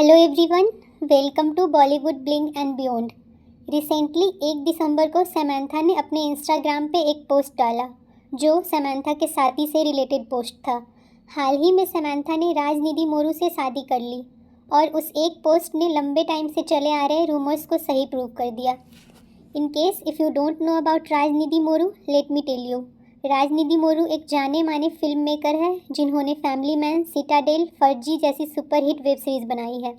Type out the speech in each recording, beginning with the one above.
Hello everyone, welcome to Bollywood bling and beyond. Recently 1 दिसंबर को समंथा ने अपने इंस्टाग्राम पे एक पोस्ट डाला जो समंथा के शादी से रिलेटेड पोस्ट था। हाल ही में समंथा ने राजनिधि मोरू से शादी कर ली और उस एक पोस्ट ने लंबे टाइम से चले आ रहे रूमर्स को सही प्रूव कर दिया। In case if you don't know about Rajanidhi Moru, let me tell you. Rajanidhi Moru एक जाने माने फिल्म मेकर है जिन्होंने फैमिली मैन, सिटाडेल, फर्जी जैसी सुपरहिट वेब सीरीज़ बनाई है।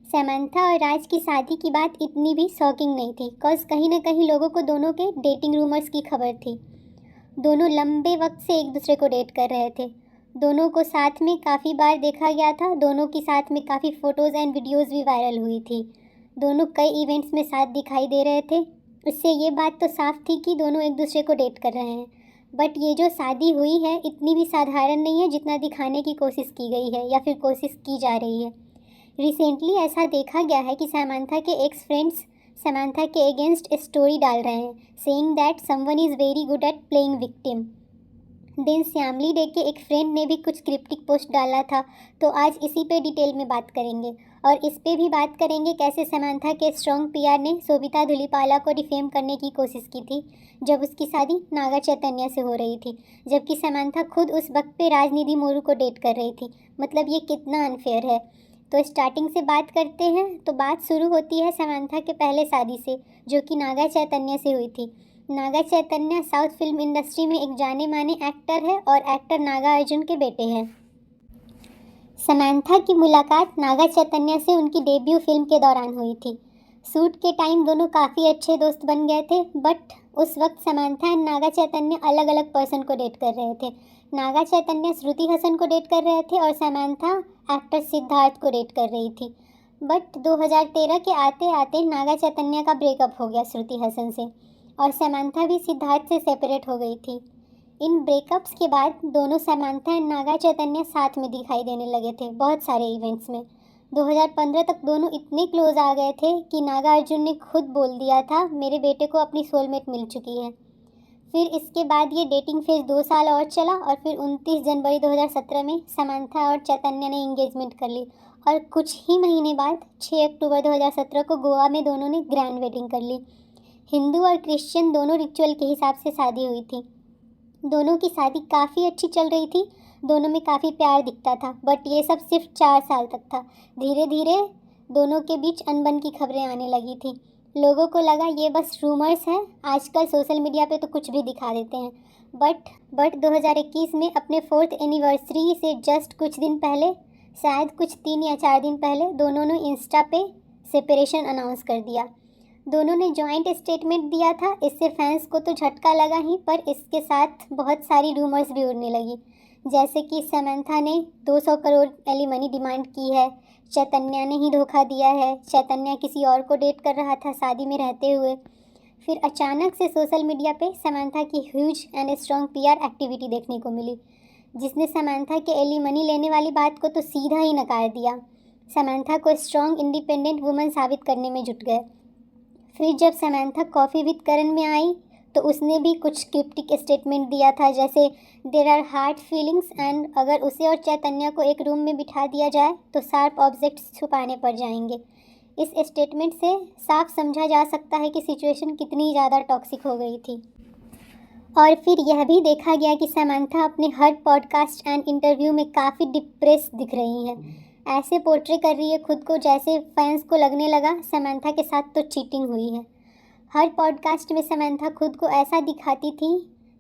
समंथा और राज की शादी की बात इतनी भी शॉकिंग नहीं थी कॉज कहीं ना कहीं लोगों को दोनों के डेटिंग रूमर्स की खबर थी। दोनों लंबे वक्त से एक दूसरे को डेट कर रहे थे। दोनों को साथ में काफ़ी बार देखा गया था। दोनों की साथ में काफ़ी फ़ोटोज़ एंड वीडियोज़ भी वायरल हुई थी। दोनों कई इवेंट्स में साथ दिखाई दे रहे थे। इससे ये बात तो साफ थी कि दोनों एक दूसरे को डेट कर रहे हैं। बट ये जो शादी हुई है इतनी भी साधारण नहीं है जितना दिखाने की कोशिश की गई है या फिर कोशिश की जा रही है। रिसेंटली ऐसा देखा गया है कि समंथा के एक्स फ्रेंड्स समंथा के अगेंस्ट स्टोरी डाल रहे हैं saying that someone is very good at playing victim. Then Shyamali De के एक फ्रेंड ने भी कुछ क्रिप्टिक पोस्ट डाला था, तो आज इसी पे डिटेल में बात करेंगे और इस पे भी बात करेंगे कैसे समंथा के स्ट्रॉन्ग पीआर ने सोभिता धुलीपाला को डिफेम करने की कोशिश की थी जब उसकी शादी नागा चैतन्य से हो रही थी, जबकि समंथा खुद उस वक्त पे राजनिधि मोरू को डेट कर रही थी। मतलब ये कितना अनफेयर है। तो स्टार्टिंग से बात करते हैं तो बात शुरू होती है समंथा के पहले शादी से जो कि नागा चैतन्य से हुई थी। Naga Chaitanya south film industry में एक जाने माने एक्टर है और एक्टर नागा अर्जुन के बेटे हैं। समंथा की मुलाकात नागा चैतन्य से उनकी डेब्यू फिल्म के दौरान हुई थी। शूट के टाइम दोनों काफ़ी अच्छे दोस्त बन गए थे, बट उस वक्त समंथा एंड नागा चैतन्य अलग अलग पर्सन को डेट कर रहे थे। नागा चैतन्य श्रुति हसन को डेट कर रहे थे और समंथा एक्टर सिद्धार्थ को डेट कर रही थी। बट 2013 के आते आते नागा चैतन्य का ब्रेकअप हो गया श्रुति हसन से और समंथा भी सिद्धार्थ से सेपरेट हो गई थी। इन ब्रेकअप्स के बाद दोनों समंथा एंड नागा चैतन्य साथ में दिखाई देने लगे थे बहुत सारे इवेंट्स में। 2015 तक दोनों इतने क्लोज आ गए थे कि नागा अर्जुन ने खुद बोल दिया था मेरे बेटे को अपनी सोलमेट मिल चुकी है। फिर इसके बाद ये डेटिंग फेज 2 साल और चला और फिर 29 जनवरी 2017 में समंथा और चैतन्य ने एंगेजमेंट कर ली और कुछ ही महीने बाद 6 अक्टूबर 2017 को गोवा में दोनों ने ग्रैंड वेडिंग कर ली। हिंदू और क्रिश्चियन दोनों रिचुअल के हिसाब से शादी हुई थी। दोनों की शादी काफ़ी अच्छी चल रही थी, दोनों में काफ़ी प्यार दिखता था, बट ये सब सिर्फ 4 साल तक था। धीरे धीरे दोनों के बीच अनबन की खबरें आने लगी थी। लोगों को लगा ये बस रूमर्स हैं, आजकल सोशल मीडिया पे तो कुछ भी दिखा देते हैं। बट 2021 में अपने 4th एनिवर्सरी से जस्ट कुछ दिन पहले, शायद कुछ 3 या 4 दिन पहले, दोनों ने इंस्टा पे सेपरेशन अनाउंस कर दिया। दोनों ने जॉइंट स्टेटमेंट दिया था। इससे फैंस को तो झटका लगा ही, पर इसके साथ बहुत सारी रूमर्स भी उड़ने लगी, जैसे कि समंथा ने 200 करोड़ एलिमनी डिमांड की है, चैतन्य ने ही धोखा दिया है, चैतन्य किसी और को डेट कर रहा था शादी में रहते हुए। फिर अचानक से सोशल मीडिया पे समंथा की huge and strong PR activity देखने को मिली, जिसने समंथा के एलिमनी लेने वाली बात को तो सीधा ही नकार दिया। समंथा को स्ट्रॉन्ग इंडिपेंडेंट वुमन साबित करने में जुट गए। फिर जब समंथा कॉफ़ी विद करण में आई तो उसने भी कुछ क्रिप्टिक स्टेटमेंट दिया था, जैसे there are hard feelings and अगर उसे और चैतन्य को एक रूम में बिठा दिया जाए तो शार्प ऑब्जेक्ट्स छुपाने पड़ जाएंगे। इस स्टेटमेंट से साफ समझा जा सकता है कि सिचुएशन कितनी ज़्यादा टॉक्सिक हो गई थी। और फिर यह भी देखा गया कि समंथा अपने हर पॉडकास्ट एंड इंटरव्यू में काफ़ी डिप्रेस दिख रही हैं। ऐसे पोर्ट्रे कर रही है खुद को जैसे फैंस को लगने लगा समंथा के साथ तो चीटिंग हुई है। हर पॉडकास्ट में समंथा खुद को ऐसा दिखाती थी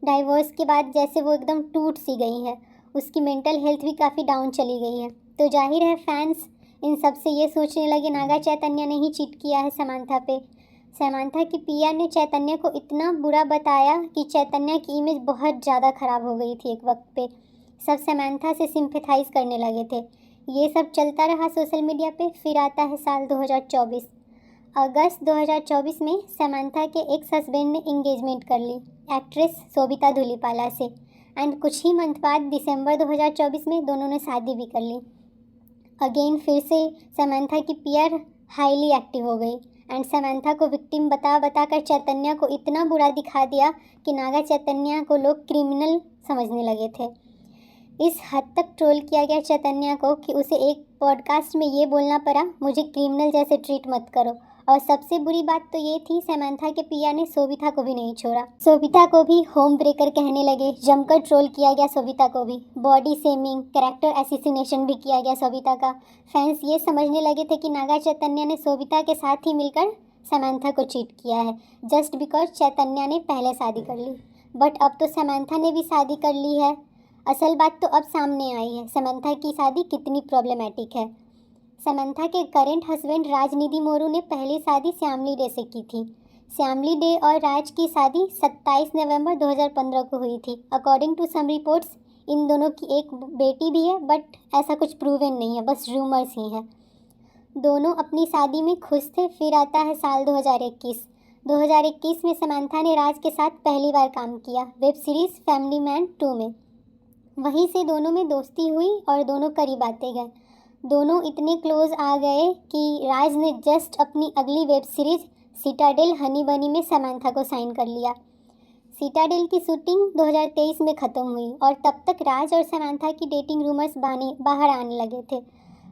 डाइवोर्स के बाद जैसे वो एकदम टूट सी गई है। उसकी मेंटल हेल्थ भी काफ़ी डाउन चली गई है। तो जाहिर है फैंस इन सब से ये सोचने लगे नागा चैतन्य ने ही चीट किया है समंथा पे। समंथा की पीआर ने चैतन्य को इतना बुरा बताया कि चैतन्य की इमेज बहुत ज़्यादा ख़राब हो गई थी। एक वक्त पे सब समंथा से सिंपैथाइज़ करने लगे थे। ये सब चलता रहा सोशल मीडिया पे। फिर आता है साल 2024। अगस्त 2024 में समंथा के एक्स हस्बैंड ने एंगेजमेंट कर ली एक्ट्रेस सोभिता धुलीपाला से एंड कुछ ही मंथ बाद दिसंबर 2024 में दोनों ने शादी भी कर ली। अगेन फिर से समंथा की पीआर हाईली एक्टिव हो गई एंड समंथा को विक्टिम बता कर चैतन्य को इतना बुरा दिखा दिया कि नागा चैतन्य को लोग क्रिमिनल समझने लगे थे। इस हद तक ट्रोल किया गया चैतन्य को कि उसे एक पॉडकास्ट में ये बोलना पड़ा, मुझे क्रिमिनल जैसे ट्रीट मत करो। और सबसे बुरी बात तो ये थी, समंथा के पिया ने शोभिता को भी नहीं छोड़ा। शोभिता को भी होम ब्रेकर कहने लगे, जमकर ट्रोल किया गया शोभिता को भी, बॉडी शेमिंग, कैरेक्टर एसिसिनेशन भी किया गया शोभिता का। फैंस ये समझने लगे थे कि नागा चैतन्य ने शोभिता के साथ ही मिलकर समंथा को चीट किया है, जस्ट बिकॉज चैतन्य ने पहले शादी कर ली। बट अब तो समंथा ने भी शादी कर ली है। असल बात तो अब सामने आई है, समंथा की शादी कितनी प्रॉब्लमेटिक है। समंथा के करेंट हस्बैंड राजनिधि मोरू ने पहली शादी श्यामली डे से की थी। श्यामली डे और राज की शादी 27 नवंबर 2015 को हुई थी। अकॉर्डिंग टू सम रिपोर्ट्स इन दोनों की एक बेटी भी है, बट ऐसा कुछ प्रूवन नहीं है, बस रूमर्स ही हैं। दोनों अपनी शादी में खुश थे। फिर आता है साल 2021। 2021 में समंथा ने राज के साथ पहली बार काम किया वेब सीरीज़ फैमिली मैन 2 में। वहीं से दोनों में दोस्ती हुई और दोनों करीब आते गए। दोनों इतने क्लोज आ गए कि राज ने जस्ट अपनी अगली वेब सीरीज़ सिटाडेल हनी बनी में समंथा को साइन कर लिया। सिटाडेल की शूटिंग 2023 में ख़त्म हुई और तब तक राज और समंथा की डेटिंग रूमर्स बाहर आने लगे थे।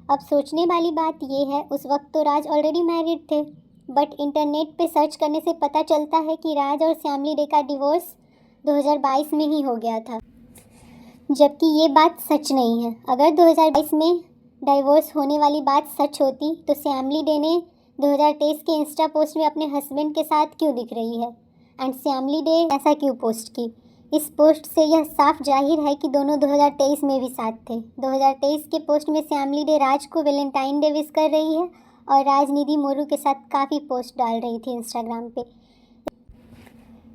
अब सोचने वाली बात यह है, उस वक्त तो राज ऑलरेडी मैरिड थे, बट इंटरनेट पे सर्च करने से पता चलता है कि राज और श्यामली डे का डिवोर्स 2022 में ही हो गया था, जबकि ये बात सच नहीं है। अगर 2022 में डाइवोर्स होने वाली बात सच होती तो श्यामली डे ने 2023 के इंस्टा पोस्ट में अपने हस्बैंड के साथ क्यों दिख रही है, एंड श्यामली डे ऐसा क्यों पोस्ट की। इस पोस्ट से यह साफ जाहिर है कि दोनों 2023 में भी साथ थे। 2023 के पोस्ट में श्यामली डे राज को वैलेंटाइन डे विश कर रही है और राजनिधि मोरू के साथ काफ़ी पोस्ट डाल रही थी इंस्टाग्राम पे।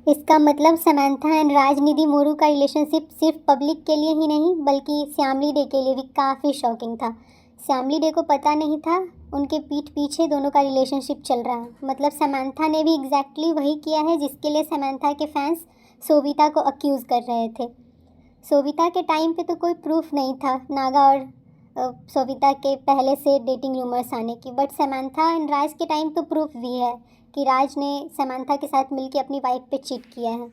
इसका मतलब समंथा एंड राजनिधि मोरू का रिलेशनशिप सिर्फ पब्लिक के लिए ही नहीं बल्कि श्यामली डे के लिए भी काफ़ी शॉकिंग था। श्यामली डे को पता नहीं था उनके पीठ पीछे दोनों का रिलेशनशिप चल रहा है। मतलब समंथा ने भी एग्जैक्टली वही किया है जिसके लिए समंथा के फैंस शोभिता को अक्यूज़ कर रहे थे। शोभिता के टाइम पे तो कोई प्रूफ नहीं था नागा और शोभिता के पहले से डेटिंग रूमर्स आने की, बट समंथा एंड राज के टाइम तो प्रूफ भी है कि राज ने समंथा के साथ मिलकर अपनी वाइफ पे चीट किया है।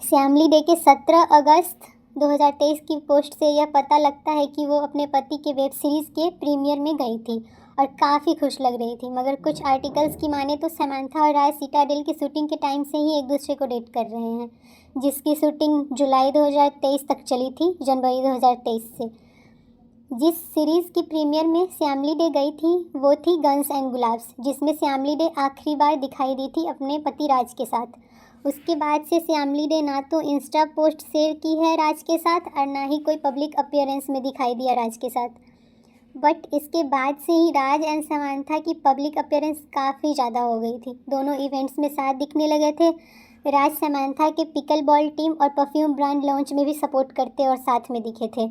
श्यामली डे के 17 अगस्त 2023 की पोस्ट से यह पता लगता है कि वो अपने पति के वेब सीरीज़ के प्रीमियर में गई थी और काफ़ी खुश लग रही थी। मगर कुछ आर्टिकल्स की माने तो समंथा और राज सिटाडेल की शूटिंग के टाइम से ही एक दूसरे को डेट कर रहे हैं, जिसकी शूटिंग जुलाई 2023 तक चली थी, जनवरी 2023 से। जिस सीरीज़ की प्रीमियर में श्यामली डे गई थी वो थी गन्स एंड गुलाब्स, जिसमें श्यामली डे आखिरी बार दिखाई दी थी अपने पति राज के साथ। उसके बाद से श्यामली डे ना तो इंस्टा पोस्ट शेयर की है राज के साथ और ना ही कोई पब्लिक अपीयरेंस में दिखाई दिया राज के साथ। बट इसके बाद से ही राज एंड समंथा की पब्लिक अपीयरेंस काफ़ी ज़्यादा हो गई थी। दोनों इवेंट्स में साथ दिखने लगे थे। राज समंथा के पिकल बॉल टीम और परफ्यूम ब्रांड लॉन्च में भी सपोर्ट करते और साथ में दिखे थे।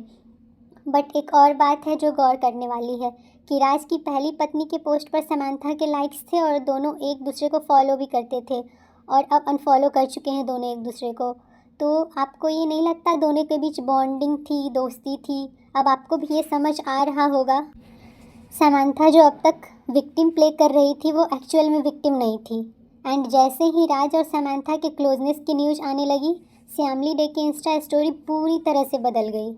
बट एक और बात है जो गौर करने वाली है कि राज की पहली पत्नी के पोस्ट पर समंथा के लाइक्स थे और दोनों एक दूसरे को फॉलो भी करते थे और अब अनफॉलो कर चुके हैं दोनों एक दूसरे को। तो आपको ये नहीं लगता दोनों के बीच बॉन्डिंग थी, दोस्ती थी? अब आपको भी ये समझ आ रहा होगा। समंथा जो अब तक विक्टिम प्ले कर रही थी वो एक्चुअल में विक्टिम नहीं थी। एंड जैसे ही राज और समंथा के क्लोजनेस की न्यूज़ आने लगी, श्यामली डे की इंस्टा स्टोरी पूरी तरह से बदल गई।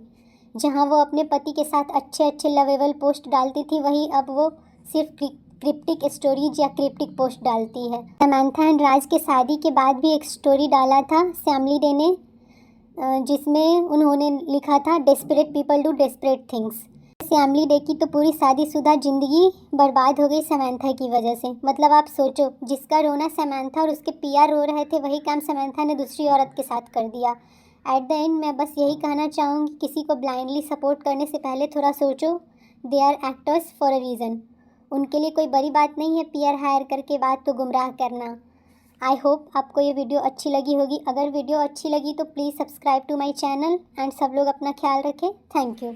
जहां वो अपने पति के साथ अच्छे अच्छे लवेबल पोस्ट डालती थी, वहीं अब वो सिर्फ क्रिप्टिक स्टोरीज या क्रिप्टिक पोस्ट डालती है। समंथा एंड राज के शादी के बाद भी एक स्टोरी डाला था श्यामली डे ने, जिसमें उन्होंने लिखा था desperate people do desperate things. Shyamali De की तो पूरी शादीशुदा ज़िंदगी बर्बाद हो गई समंथा की वजह से। मतलब आप सोचो, जिसका रोना समंथा और उसके पिया रो रहे थे वही काम समंथा ने दूसरी औरत के साथ कर दिया। एट द एंड मैं बस यही कहना चाहूँगी, किसी को ब्लाइंडली सपोर्ट करने से पहले थोड़ा सोचो। They are actors for a reason. उनके लिए कोई बड़ी बात नहीं है पीआर हायर करके बात को गुमराह करना। आई होप आपको ये वीडियो अच्छी लगी होगी। अगर वीडियो अच्छी लगी तो please subscribe to my channel and सब लोग अपना ख्याल रखें। Thank you.